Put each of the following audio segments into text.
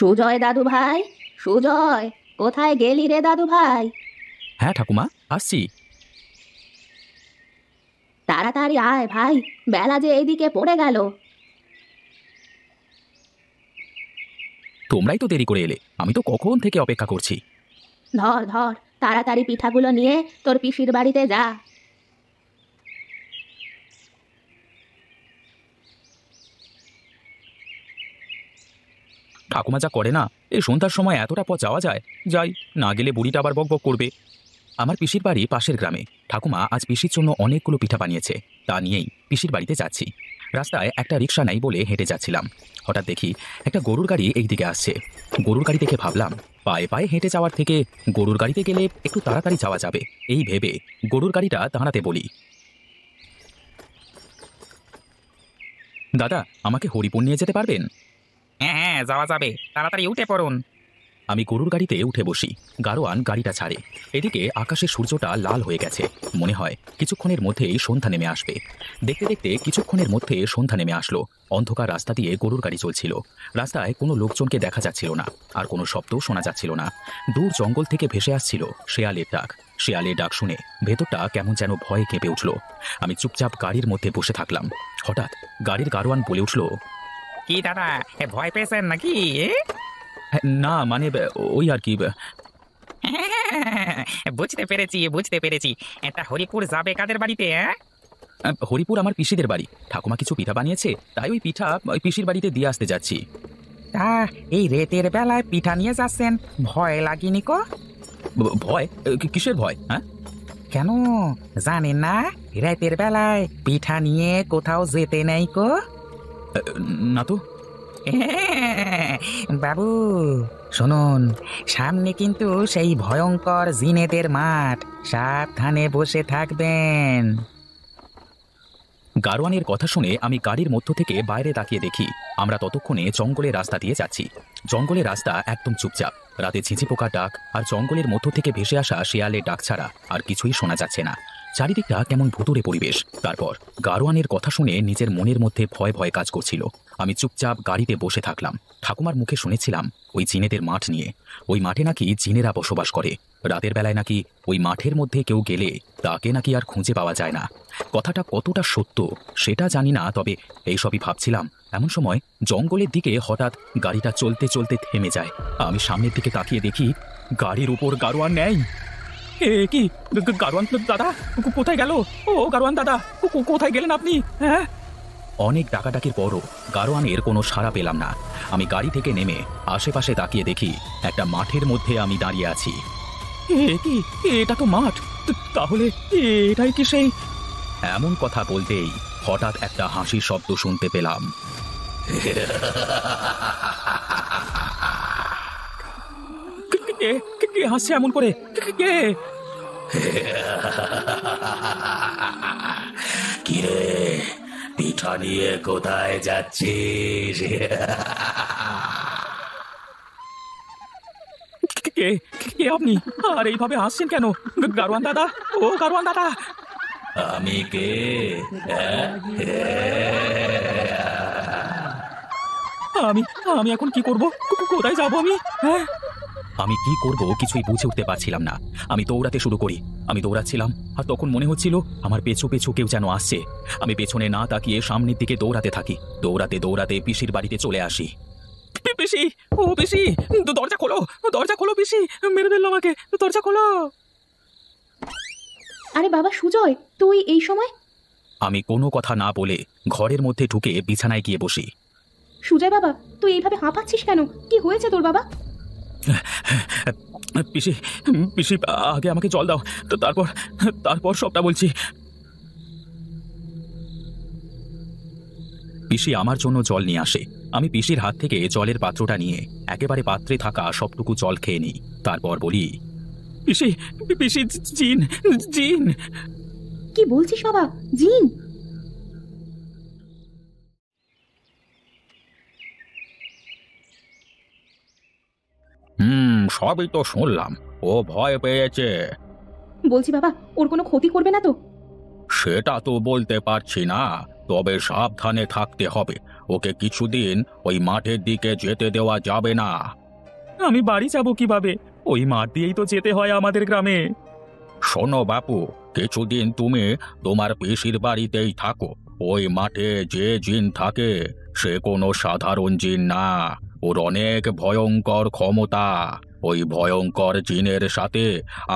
সুজয় দাদু ভাই, সুজয়, কোথায় গেলি রে দাদু ভাই? হ্যাঁ ঠাকুমা, আসছি। তাড়াতাড়ি আয় ভাই, বেলা যে এইদিকে পড়ে গেল। তোমরাই তো দেরি করে এলে, আমি তো কখন থেকে অপেক্ষা করছি। ধর ধর, তাড়াতাড়ি পিঠাগুলো নিয়ে তোর পিসির বাড়িতে যা। ঠাকুমা যা করে না, এই সন্ধ্যার সময় এতটা পথ যাওয়া যায়? যাই, না গেলে বুড়িটা আবার বকবক করবে। আমার পিসির বাড়ি পাশের গ্রামে। ঠাকুমা আজ পিসির জন্য অনেকগুলো পিঠা বানিয়েছে, তা নিয়েই পিসির বাড়িতে যাচ্ছি। রাস্তায় একটা রিক্সা নাই বলে হেঁটে যাচ্ছিলাম। হঠাৎ দেখি একটা গরুর গাড়ি এই দিকে আসছে। গরুর গাড়ি দেখে ভাবলাম, পায়ে পায়ে হেঁটে যাওয়ার থেকে গরুর গাড়িতে গেলে একটু তাড়াতাড়ি যাওয়া যাবে। এই ভেবে গরুর গাড়িটা দাঁড়াতে বলি। দাদা, আমাকে হরিপুর নিয়ে যেতে পারবেন? হ্যাঁ হ্যাঁ, যাওয়া যাবে, তাড়াতাড়ি উঠে পড়ুন। আমি গরুর গাড়িতে উঠে বসি। গাড়োয়ান গাড়িটা ছাড়ে। এদিকে আকাশে সূর্যটা লাল হয়ে গেছে। মনে হয় কিছুক্ষণের মধ্যেই সন্ধ্যা নেমে আসবে। দেখতে দেখতে কিছুক্ষণের মধ্যে সন্ধ্যা নেমে আসলো। অন্ধকার রাস্তা দিয়ে গরুর গাড়ি চলছিল। রাস্তায় কোনো লোকজনকে দেখা যাচ্ছিল না, আর কোনো শব্দও শোনা যাচ্ছিল না। দূর জঙ্গল থেকে ভেসে আসছিল শেয়ালের ডাক। শেয়ালের ডাক শুনে ভেতরটা কেমন যেন ভয়ে কেঁপে উঠল। আমি চুপচাপ গাড়ির মধ্যে বসে থাকলাম। হঠাৎ গাড়ির গাড়োয়ান বলে উঠল, কি দাদা, ভয় পেয়েছেন নাকি? "হ্যাঁ, না মানে ওই আর কি। বুঝতে পেরেছি বুঝতে পেরেছি। এটা হরিপুর যাবে কাদের বাড়িতে? হরিপুর আমার পিসিদের বাড়ি। ঠাকুমা কিছু পিঠা বানিয়েছে, তাই ওই পিঠা ওই পিসির বাড়িতে দিয়ে আসতে যাচ্ছি। তা এই রেতের বেলায় পিঠা নিয়ে যাচ্ছেন, ভয় লাগেনি কো? ভয়? কিসের ভয়? হ্যাঁ, কেন জানেন না, রাতের বেলায় পিঠা নিয়ে কোথাও যেতে নেই কো? না তো। বাবু শুনুন, সামনে কিন্তু সেই ভয়ঙ্কর জিনেদের মাঠ, সাবধানে বসে থাকবেন। গাড়োয়ানের কথা শুনে আমি গাড়ির মধ্য থেকে বাইরে তাকিয়ে দেখি আমরা ততক্ষণে জঙ্গলের রাস্তা দিয়ে যাচ্ছি। জঙ্গলের রাস্তা একদম চুপচাপ। রাতে ঝিঁঝি পোকার ডাক আর জঙ্গলের মধ্য থেকে ভেসে আসা শিয়ালের ডাক ছাড়া আর কিছুই শোনা যাচ্ছে না। চারিদিকটা কেমন ভুতুড়ে পরিবেশ। তারপর গাড়োয়ানের কথা শুনে নিজের মনের মধ্যে ভয় ভয় কাজ করছিল। আমি চুপচাপ গাড়িতে বসে থাকলাম। ঠাকুমার মুখে শুনেছিলাম ওই জিনেদের মাঠ নিয়ে। ওই মাঠে নাকি জিনেরা বসবাস করে। রাতের বেলায় নাকি ওই মাঠের মধ্যে কেউ গেলে তাকে নাকি আর খুঁজে পাওয়া যায় না। কথাটা কতটা সত্য সেটা জানি না, তবে এইসবই ভাবছিলাম। এমন সময় জঙ্গলের দিকে হঠাৎ গাড়িটা চলতে চলতে থেমে যায়। আমি সামনের দিকে তাকিয়ে দেখি গাড়ির উপর গাড়োয়ান নেই। এ কি গাড়োয়ান দাদা কোথায় গেল? ও গাড়োয়ান দাদা, কোথায় গেলেন আপনি? হ্যাঁ, অনেক ডাকাডাকির পরও গাড়োয়ানের কোনো সাড়া পেলাম না। আমি গাড়ি থেকে নেমে আশেপাশে তাকিয়ে দেখি একটা মাঠের মধ্যে আমি দাঁড়িয়ে আছি। এ কি, এটা তো মাঠ। তাহলে এটাই কি সেই? এমন কথা বলতেই হঠাৎ একটা হাসির শব্দ শুনতে পেলাম। কে হাসছে এমন করে? কে? কিরে, পিঠা নিয়ে কোথায় যাচ্ছিস? কে কে আপনি? আর এইভাবে হাসছেন কেন? গাড়োয়ান দাদা, ও গাড়োয়ান দাদা। আমি কে? আমি আমি এখন কি করব? কোথায় যাব আমি? হ্যাঁ, আমি কি করব কিছুই বুঝে উঠতে পারছিলাম না। আমি দৌড়াতে শুরু করি। আমি দৌড়াচ্ছিলাম আর তখন মনে হচ্ছিল আমার পেছু পেছু কেউ যেন আসছে। আমি পেছনে না তাকিয়ে সামনের দিকে দৌড়াতে থাকি। দৌড়াতে দৌড়াতে পিসির বাড়িতে চলে আসি। পিসি, ও পিসি, দরজা খোলো, দরজা খোলো পিসি, মেরে ফেললো আমাকে, দরজা খোলো। আরে বাবা সুজয়, তুই এই সময়? আমি কোনো কথা না বলে ঘরের মধ্যে ঢুকে বিছানায় গিয়ে বসি। সুজয় বাবা, তুই এইভাবে হাঁপাচ্ছিস কেন? কি হয়েছে তোর বাবা? পিসি, পিসি, আগে আমাকে জল দাও, তো তারপর তারপর সবটা বলছি। পিসি আমার জন্য জল নিয়ে আসে। আমি পিসির হাত থেকে জলের পাত্রটা নিয়ে একেবারে পাত্রে থাকা সবটুকু জল খেয়ে নিই। তারপর বলি, পিসি, পিসি, জিন, জিন। কি বলছিস বাবা? জিন? সবই তো শুনলাম। ও ভয় পেয়েছে। বলছি বাবা, ওর কোনো ক্ষতি করবে না তো? সেটা তো বলতে পারছি না, তবে সাবধানে থাকতে হবে। ওকে কিছুদিন ওই মাঠের দিকে যেতে দেওয়া যাবে না। আমি বাড়ি যাব কিভাবে? ওই মাঠ দিয়েই তো যেতে হয় আমাদের গ্রামে। শোনো বাপু, কিছুদিন তুমি তোমার পিসির বাড়িতেই থাকো। ওই মাঠে যে জিন থাকে সে কোনো সাধারণ জিন না, ওর অনেক ভয়ঙ্কর ক্ষমতা। ওই ভয়ঙ্কর জিনের সাথে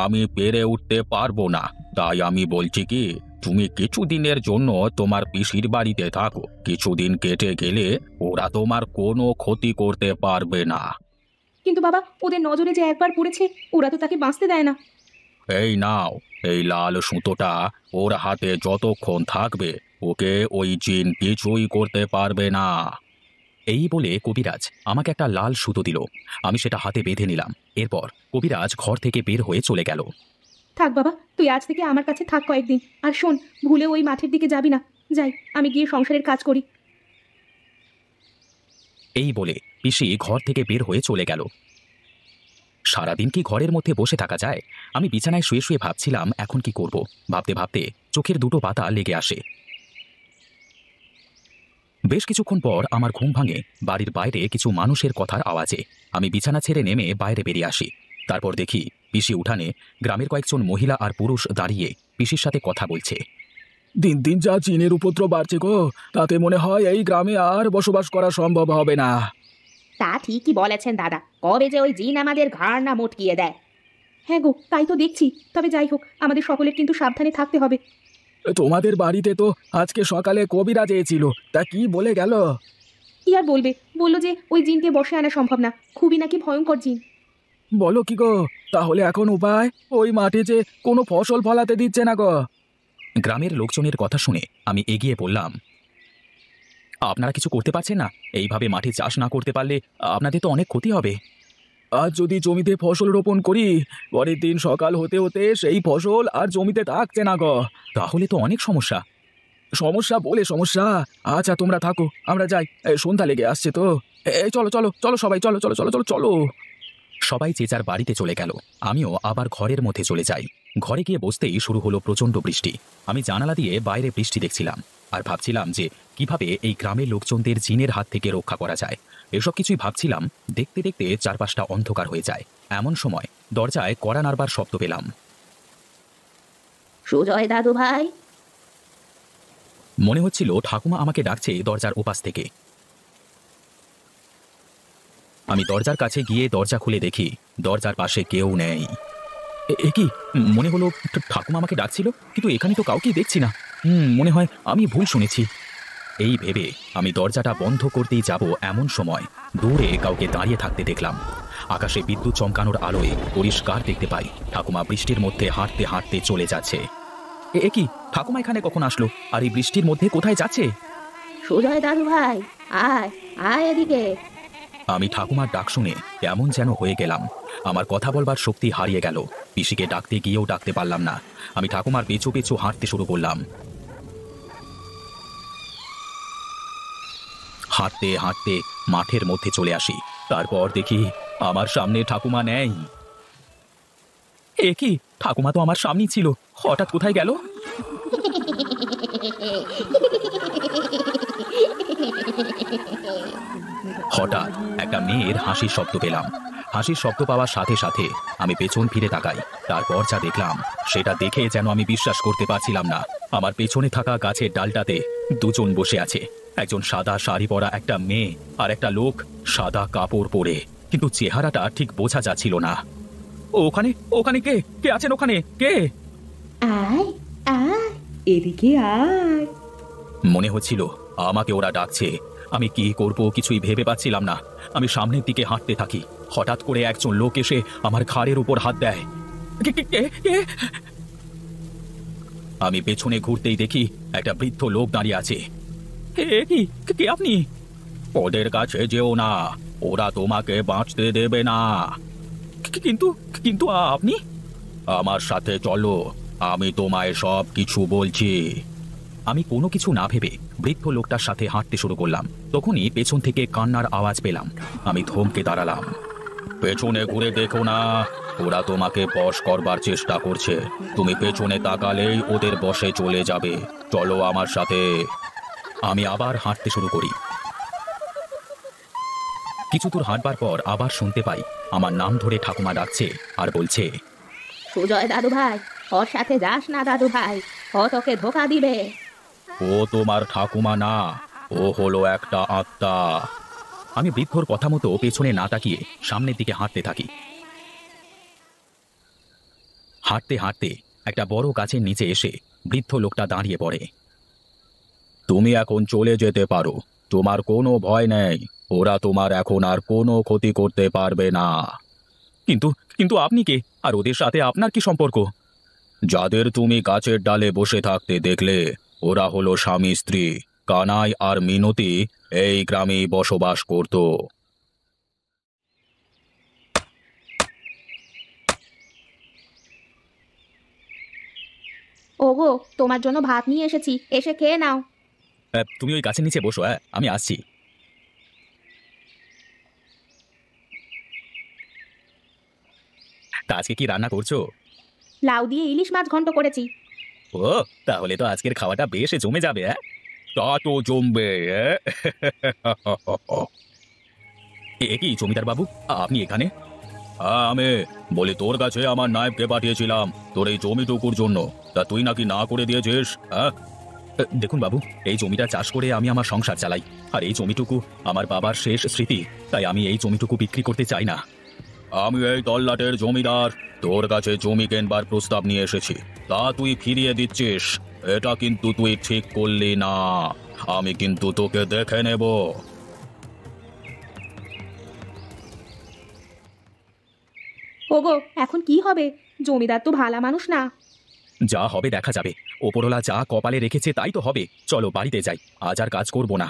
আমি পেরে উঠতে পারবো না। তাই আমি বলছি কি, তুমি কিছুদিনের জন্য তোমার পিসির বাড়িতে থাকো। কিছুদিন কেটে গেলে ওরা তোমার কোনো ক্ষতি করতে পারবে না। কিন্তু বাবা, ওদের নজরে যে একবার পড়েছে, ওরা তো তাকে বাঁচতে দেয় না। এই নাও, এই লাল সুতোটা ওর হাতে যতক্ষণ থাকবে ওকে ওই জিন কিছুই করতে পারবে না। এই বলে কবিরাজ আমাকে একটা লাল সুতো দিল। আমি সেটা হাতে বেঁধে নিলাম। এরপর কবিরাজ ঘর থেকে বের হয়ে চলে গেল। থাক বাবা, তুই আজ থেকে আমার কাছে থাক কয়েকদিন। আর শোন, ভুলে ওই মাঠের দিকে যাবি না। যাই, আমি গিয়ে সংসারের কাজ করি। এই বলে পিসি ঘর থেকে বের হয়ে চলে গেল। সারাদিন কি ঘরের মধ্যে বসে থাকা যায়? আমি বিছানায় শুয়ে শুয়ে ভাবছিলাম এখন কি করব। ভাবতে ভাবতে চোখের দুটো পাতা লেগে আসে। বেশ কিছুক্ষণ পর আমার ঘুম ভাঙে বাড়ির বাইরে কিছু মানুষের কথার আওয়াজে। আমি বিছানা ছেড়ে নেমে বাইরে বেরিয়ে আসি। তারপর দেখি পিসি উঠানে গ্রামের কয়েকজন মহিলা আর পুরুষ দাঁড়িয়ে পিসির সাথে কথা বলছে। দিন দিন যা জিনের উপদ্রব বাড়ছে গো, তাতে মনে হয় এই গ্রামে আর বসবাস করা সম্ভব হবে না। তা ঠিকই বলেছেন দাদা, কবে যে ওই জিন আমাদের ঘাড় না মটকিয়ে দেয়। হ্যাঁ গো, তাই তো দেখছি। তবে যাই হোক, আমাদের সকলের কিন্তু সাবধানে থাকতে হবে। তোমাদের বাড়িতে তো আজকে সকালে কবিরাজ এসেছিল, তা কি বলে গেল? কি আর বলবে, বললো যে ওই জিনকে বশে আনা সম্ভব না, খুবই নাকি ভয়ঙ্কর জিন। বলো কি গো, তাহলে এখন উপায়? ওই মাঠে যে কোনো ফসল ফলাতে দিচ্ছে না গো। গ্রামের লোকজনের কথা শুনে আমি এগিয়ে বললাম, আপনারা কিছু করতে পারছেন না? এইভাবে মাঠে চাষ না করতে পারলে আপনাদের তো অনেক ক্ষতি হবে। আজ যদি জমিতে ফসল রোপণ করি, পরের দিন সকাল হতে হতে সেই ফসল আর জমিতে থাকছে না গো। তাহলে তো অনেক সমস্যা। সমস্যা বলে সমস্যা। আচ্ছা তোমরা থাকো, আমরা যাই, সন্ধ্যা লেগে আসছে তো। এই চলো চলো চলো সবাই, চলো চলো চলো চলো চলো। সবাই যে যার বাড়িতে চলে গেল। আমিও আবার ঘরের মধ্যে চলে যাই। ঘরে গিয়ে বসতেই শুরু হলো প্রচণ্ড বৃষ্টি। আমি জানালা দিয়ে বাইরে বৃষ্টি দেখছিলাম আর ভাবছিলাম যে কিভাবে এই গ্রামের লোকজনদের জিনের হাত থেকে রক্ষা করা যায়। এসব কিছুই ভাবছিলাম। দেখতে দেখতে চারপাশটা অন্ধকার হয়ে যায়। এমন সময় দরজায় কড়া নাড়বার শব্দ পেলাম। সুজয় দাদু ভাই। মনে হচ্ছিল ঠাকুমা আমাকে ডাকছে দরজার ওপাশ থেকে। আমি দরজার কাছে গিয়ে দরজা খুলে দেখি দরজার পাশে কেউ নেই। এ কি? মনে হলো ঠাকুমা আমাকে ডাকছিল, কিন্তু এখানে তো কাউকেই দেখছি না। মনে হয় আমি ভুল শুনেছি। এই ভেবে আমি দরজাটা বন্ধ করতেই যাব, এমন সময় দূরে কাউকে দাঁড়িয়ে থাকতে দেখলাম। আকাশে বিদ্যুৎ চমকানোর আলোয় পরিষ্কার দেখতে পাই ঠাকুমা বৃষ্টির মধ্যে হাঁটতে হাঁটতে চলে যাচ্ছে। এ কি? ঠাকুমা এখানে কখন আসলো আর এই বৃষ্টির মধ্যে কোথায় যাচ্ছে? সুজয় দাদু ভাই, আয় আয় এদিকে। আমি ঠাকুমার ডাক শুনে কেমন যেন হয়ে গেলাম। আমার কথা বলবার শক্তি হারিয়ে গেল। পিসিকে ডাকতে গিয়েও ডাকতে পারলাম না। আমি ঠাকুমার পেছু পেছু হাঁটতে শুরু করলাম। হাঁটতে হাঁটতে মাঠের মধ্যে চলে আসি। তারপর দেখি আমার সামনে ঠাকুমা নেই। এ কি? ঠাকুমা তো আমার সামনেই ছিল, হঠাৎ কোথায় গেল? হঠাৎ একটা মেয়ের হাসির শব্দ পেলাম। হাসির শব্দ পাওয়ার সাথে সাথে আমি পেছন ফিরে তাকাই। তারপর যা দেখলাম সেটা দেখে যেন আমি বিশ্বাস করতে পারছিলাম না। আমার পেছনে থাকা গাছের ডালটাতে দুজন বসে আছে। একজন সাদা শাড়ি পরা একটা মেয়ে আর একটা লোক সাদা কাপড় পরে, কিন্তু চেহারাটা ঠিক বোঝা যাচ্ছিল না। ওখানে ওখানে কে কে আছেন? ওখানে কে? আয় আয় এদিকে আয়। মনে হচ্ছিল আমাকে ওরা ডাকছে। আমি কি করব কিছুই ভেবে পাচ্ছিলাম না। আমি সামনের দিকে হাঁটতে থাকি। হঠাৎ করে একজন লোক এসে আমার ঘাড়ের উপর হাত দেয়। আমি পেছনে ঘুরতেই দেখি একটা বৃদ্ধ লোক দাঁড়িয়ে আছে। কে আপনি? ওদের কাছে যেও না, ওরা তোমাকে বাঁচতে দেবে না। কিন্তু কিন্তু আপনি? আমার সাথে চলো, আমি তোমায় সব কিছু বলছি। আমি কোনো কিছু না ভেবে বৃদ্ধ লোকটার সাথে হাঁটতে শুরু করলাম। তখনই পেছন থেকে কান্নার আওয়াজ পেলাম। আমি থমকে দাঁড়ালাম। পেছনে ঘুরে দেখো না, ওরা তোমাকে বশ করবার চেষ্টা করছে। তুমি পেছনে তাকালেই ওদের বশে চলে যাবে। চলো আমার সাথে। আমি আবার হাঁটতে শুরু করি। কিছু দূর হাঁটবার পর আবার শুনতে পাই আমার নাম ধরে ঠাকুমা ডাকছে আর বলছে, সুজয় দাদু ভাই, ওর সাথে যাস না দাদু ভাই, ও তোকে ধোকা দিবে। ও তোমার ঠাকুমা না, ও হলো একটা আত্মা। আমি বৃদ্ধর কথা মতো পেছনে না তাকিয়ে সামনের দিকে হাঁটতে থাকি। হাঁটতে হাঁটতে একটা বড় গাছের নিচে এসে বৃদ্ধ লোকটা দাঁড়িয়ে পড়ে। তুমি এখন চলে যেতে পারো, তোমার কোনো ভয় নেই, ওরা তোমার এখন আর কোনো ক্ষতি করতে পারবে না। কিন্তু কিন্তু আপনি কে, আর ওদের সাথে আপনার কি সম্পর্ক? যাদের তুমি গাছের ডালে বসে থাকতে দেখলে, ওরা হলো স্বামী স্ত্রী। কানাই আর মিনতি এই গ্রামেই বসবাস করত। ওগো, তোমার জন্য ভাত নিয়ে এসেছি, এসে খেয়ে নাও। তুমি ওই গাছের নিচে বসো, আমি আসছি। তা আজকে কি রান্না করছো? লাউ দিয়ে ইলিশ মাছ ঘন্ট করেছি। ও, তাহলে তো আজকের খাওয়াটা বেশ জমে যাবে। তা তো জমবে। এ কি জমিদার বাবু, আপনি এখানে? আমি বলি, তোর কাছে আমার নায়েবকে পাঠিয়েছিলাম তোর এই জমিটুকুর জন্য, তা তুই নাকি না করে দিয়েছিস। দেখুন বাবু, এই জমিটা চাষ করে আমি আমার সংসার চালাই, আর এই জমিটুকু আমার বাবার শেষ স্মৃতি, তাই আমি এই জমিটুকু বিক্রি করতে চাই না। আমি এই তল্লাটের জমিদার, তোর কাছে জমি কেনবার প্রস্তাব নিয়ে এসেছি, তা তুই ফিরিয়ে দিচ্ছিস। এটা কিন্তু তুই ঠিক করলি না, আমি কিন্তু তোকে দেখে নেব। ওগো, এখন কি হবে? জমিদার তো ভালা মানুষ না। যা হবে দেখা যাবে, ওপরওয়ালা যা কপালে রেখেছে তাই তো হবে। চলো বাড়িতে যাই, আজ আর কাজ করব না।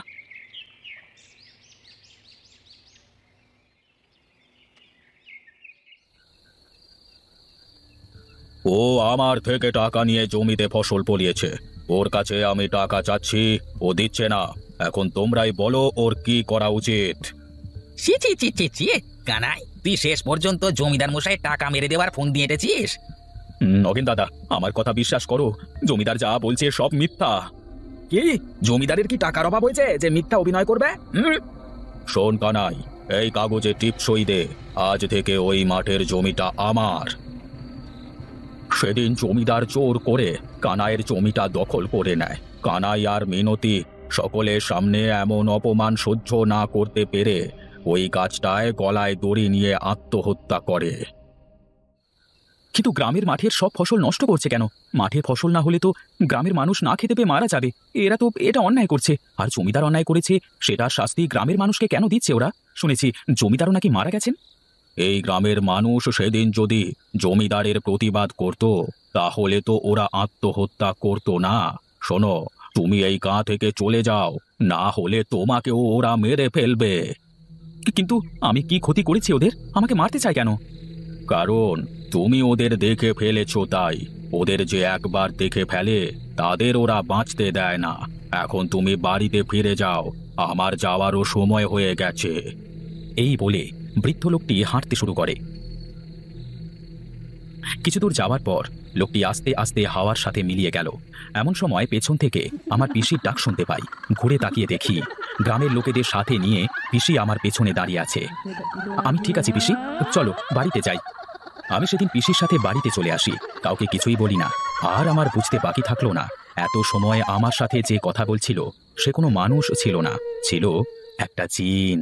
ও আমার থেকে টাকা নিয়ে জমিতে ফসল ফলিয়েছে, ওর কাছে আমি টাকা চাচ্ছি, ও দিচ্ছে না। এখন তোমরাই বলো ওর কি করা উচিত। ছি ছি ছি ছি ছি, কানাই, তুই শেষ পর্যন্ত জমিদার মশাই টাকা মেরে দেওয়ার ফোন দিয়ে এটেছিস? নগেন দাদা, আমার কথা বিশ্বাস করো, জমিদার যা বলছে সব মিথ্যা। কি, জমিদারের কি টাকার অভাব হয়েছে যে মিথ্যা অভিনয় করবে? শোন কানাই, এই কাগজে টিপ সই দে, আজ থেকে ওই মাঠের জমিটা আমার। সেদিন জমিদার জোর করে কানাইয়ের জমিটা দখল করে নেয়। কানাই আর মিনতি সকলের সামনে এমন অপমান সহ্য না করতে পেরে ওই গাছটায় গলায় দড়ি নিয়ে আত্মহত্যা করে। কিন্তু গ্রামের মাঠের সব ফসল নষ্ট করছে কেন? মাঠের ফসল না হলে তো গ্রামের মানুষ না খেতে পেয়ে মারা যাবে। এরা তো এটা অন্যায় করছে, আর জমিদার অন্যায় করেছে, সেটার শাস্তি গ্রামের মানুষকে কেন দিচ্ছে ওরা? শুনেছি জমিদারও নাকি মারা গেছেন। এই গ্রামের মানুষ সেদিন যদি জমিদারের প্রতিবাদ করত, তাহলে তো ওরা আত্মহত্যা করত না। শোনো, তুমি এই গাঁ থেকে চলে যাও, না হলে তোমাকেও ওরা মেরে ফেলবে। কিন্তু আমি কি ক্ষতি করেছি ওদের? আমাকে মারতে চায় কেন? কারণ তুমি ওদের দেখে ফেলেছো তাই। ওদের যে একবার দেখে ফেলে তাদের ওরা বাঁচতে দেয় না। এখন তুমি বাড়িতে ফিরে যাও, আমার যাওয়ারও সময় হয়ে গেছে। এই বলে বৃদ্ধ লোকটি হাঁটতে শুরু করে। কিছু দূর যাওয়ার পর লোকটি আস্তে আস্তে হাওয়ার সাথে মিলিয়ে গেল। এমন সময় পেছন থেকে আমার পিসির ডাক শুনতে পাই। ঘুরে তাকিয়ে দেখি গ্রামের লোকেদের সাথে নিয়ে পিসি আমার পেছনে দাঁড়িয়ে আছে। আমি ঠিক আছি পিসি, চলো বাড়িতে যাই। আমি সেদিন পিসির সাথে বাড়িতে চলে আসি, কাউকে কিছুই বলি না। আর আমার বুঝতে বাকি থাকলো না, এত সময় আমার সাথে যে কথা বলছিল সে কোনো মানুষ ছিল না, ছিল একটা জিন।